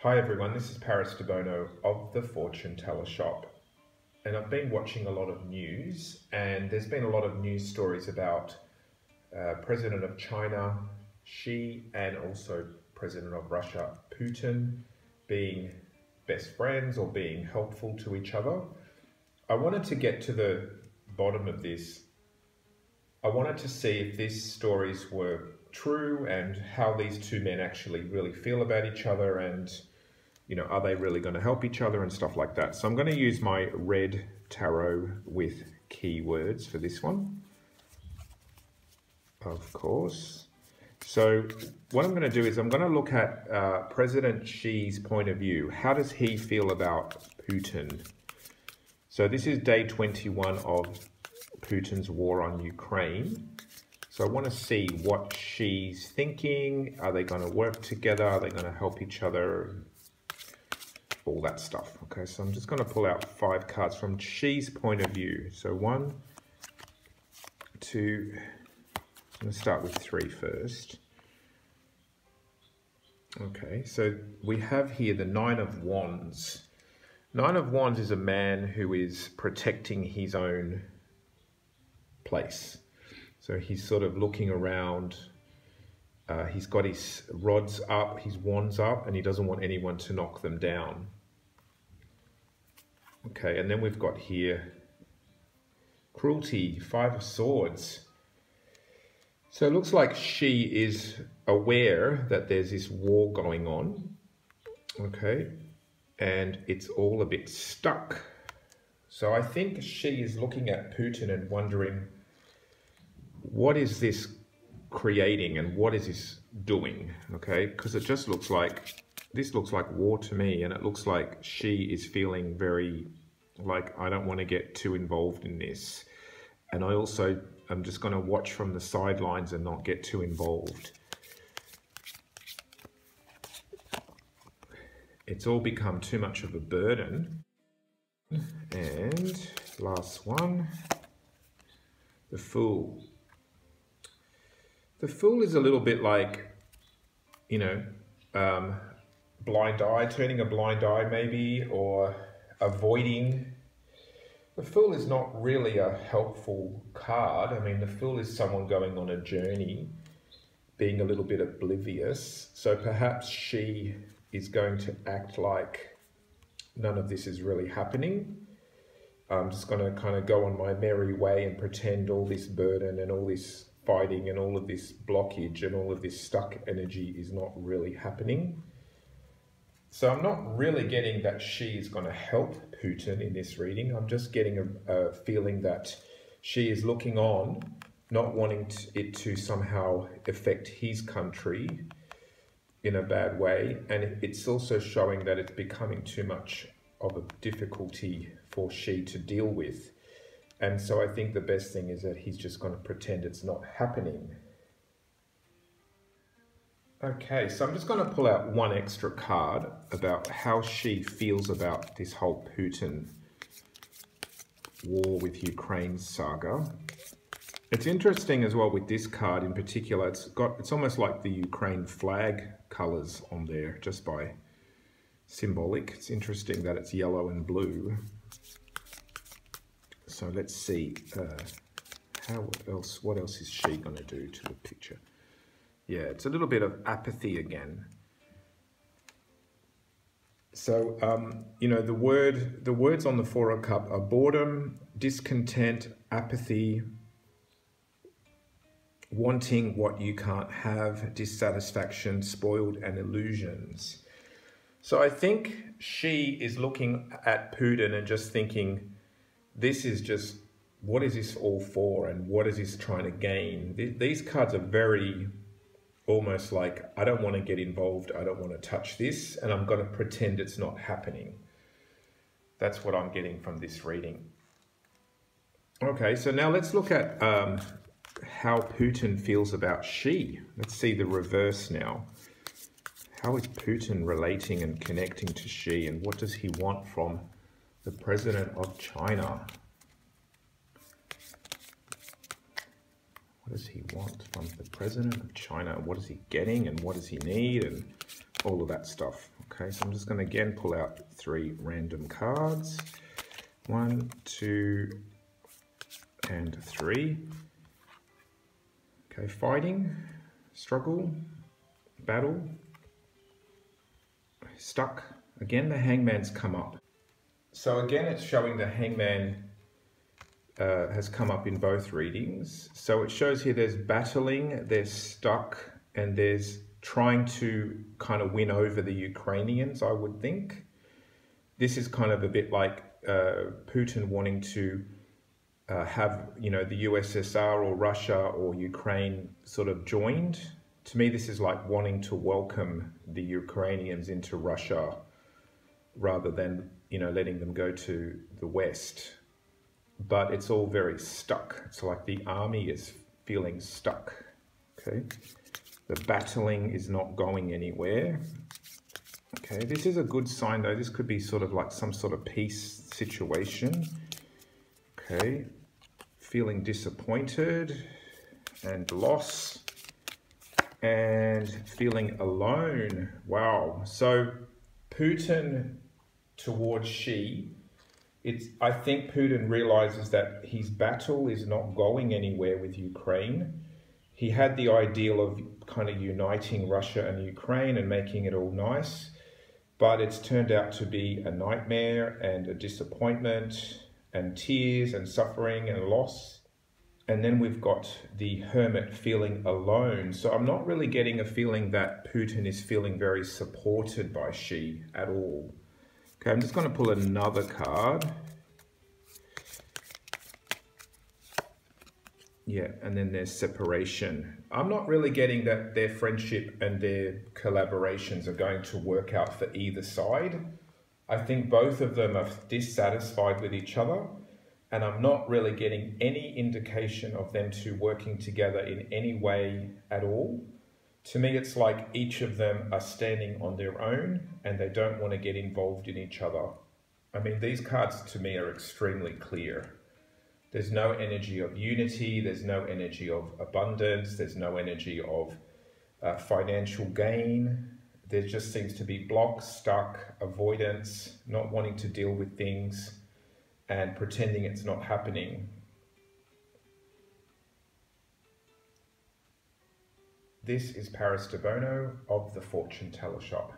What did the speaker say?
Hi everyone, this is Debono of the Fortune Teller Shop, and I've been watching a lot of news, and there's been a lot of news stories about President of China Xi and also President of Russia Putin being best friends or being helpful to each other. I wanted to get to the bottom of this. I wanted to see if these stories were true and how these two men actually really feel about each other, and are they really going to help each other and stuff like that. So I'm going to use my red tarot with keywords for this one, of course. So what I'm going to do is I'm going to look at President Xi's point of view. How does he feel about Putin? So this is day 21 of Putin's war on Ukraine. So I want to see what Xi's thinking. Are they going to work together? Are they going to help each other? All that stuff. Okay, so I'm just going to pull out 5 cards from Xi's point of view. So 1, 2, I'm going to start with 3 first. Okay, so we have here the 9 of Wands. 9 of Wands is a man who is protecting his own place. So he's sort of looking around. He's got his rods up, his wands up, and he doesn't want anyone to knock them down. Okay, and then we've got here cruelty, 5 of Swords. So it looks like Xi is aware that there's this war going on. Okay, and it's all a bit stuck. So I think Xi is looking at Putin and wondering, what is this creating and what is this doing? Okay, because it just looks like, this looks like war to me, and it looks like Xi is feeling very like, I don't want to get too involved in this, and I also am just going to watch from the sidelines and not get too involved. It's all become too much of a burden. And last one, the Fool. The Fool is a little bit like, blind eye, turning a blind eye maybe, or avoiding. The Fool is not really a helpful card. I mean, the Fool is someone going on a journey, being a little bit oblivious. So perhaps Xi is going to act like none of this is really happening. I'm just going to kind of go on my merry way and pretend all this burden and all this fighting and all of this blockage and all of this stuck energy is not really happening. So I'm not really getting that Xi is going to help Putin in this reading. I'm just getting a feeling that Xi is looking on, not wanting it to somehow affect his country in a bad way. And it's also showing that it's becoming too much of a difficulty for Xi to deal with. And so I think the best thing is that he's just going to pretend it's not happening. Okay, so I'm just going to pull out 1 extra card about how Xi feels about this whole Putin war with Ukraine saga. It's interesting as well with this card in particular. It's almost like the Ukraine flag colors on there, just by symbolic. It's interesting that it's yellow and blue. So let's see, what else is Xi going to do to the picture? Yeah, it's a little bit of apathy again. So, the words on the 4 of Cups are boredom, discontent, apathy, wanting what you can't have, dissatisfaction, spoiled, and illusions. So I think Xi is looking at Putin and just thinking, this is just, what is this all for, and what is this trying to gain? These cards are very, almost like, I don't want to get involved, I don't want to touch this, and I'm going to pretend it's not happening. That's what I'm getting from this reading. Okay, so now let's look at how Putin feels about Xi. Let's see the reverse now. How is Putin relating and connecting to Xi, and what does he want from the President of China? What does he want from the President of China? What is he getting, and what does he need, and all of that stuff. Okay, so I'm just going to again pull out 3 random cards. 1, 2, and 3. Okay, fighting, struggle, battle, stuck. Again, the hangman's come up. So again, it's showing the hangman has come up in both readings. So it shows here there's battling, there's stuck, and there's trying to kind of win over the Ukrainians, I would think. This is kind of a bit like Putin wanting to have, you know, the USSR or Russia or Ukraine sort of joined. To me, this is like wanting to welcome the Ukrainians into Russia rather than, you know, letting them go to the West. But it's all very stuck. It's like the army is feeling stuck. Okay. The battling is not going anywhere. Okay, this is a good sign though. This could be sort of like some sort of peace situation. Okay, feeling disappointed and loss and feeling alone. Wow. So Putin towards Xi, I think Putin realizes that his battle is not going anywhere with Ukraine. He had the ideal of kind of uniting Russia and Ukraine and making it all nice, but it's turned out to be a nightmare and a disappointment and tears and suffering and loss. And then we've got the hermit feeling alone. So I'm not really getting a feeling that Putin is feeling very supported by Xi at all. Okay, I'm just going to pull another card. Yeah, and then there's separation. I'm not really getting that their friendship and their collaborations are going to work out for either side. I think both of them are dissatisfied with each other, and I'm not really getting any indication of them two working together in any way at all. To me, it's like each of them are standing on their own and they don't want to get involved in each other. I mean, these cards to me are extremely clear. There's no energy of unity, there's no energy of abundance, there's no energy of financial gain. There just seems to be blocks, stuck, avoidance, not wanting to deal with things and pretending it's not happening. This is Paris Debono of the Fortune Teller Shop.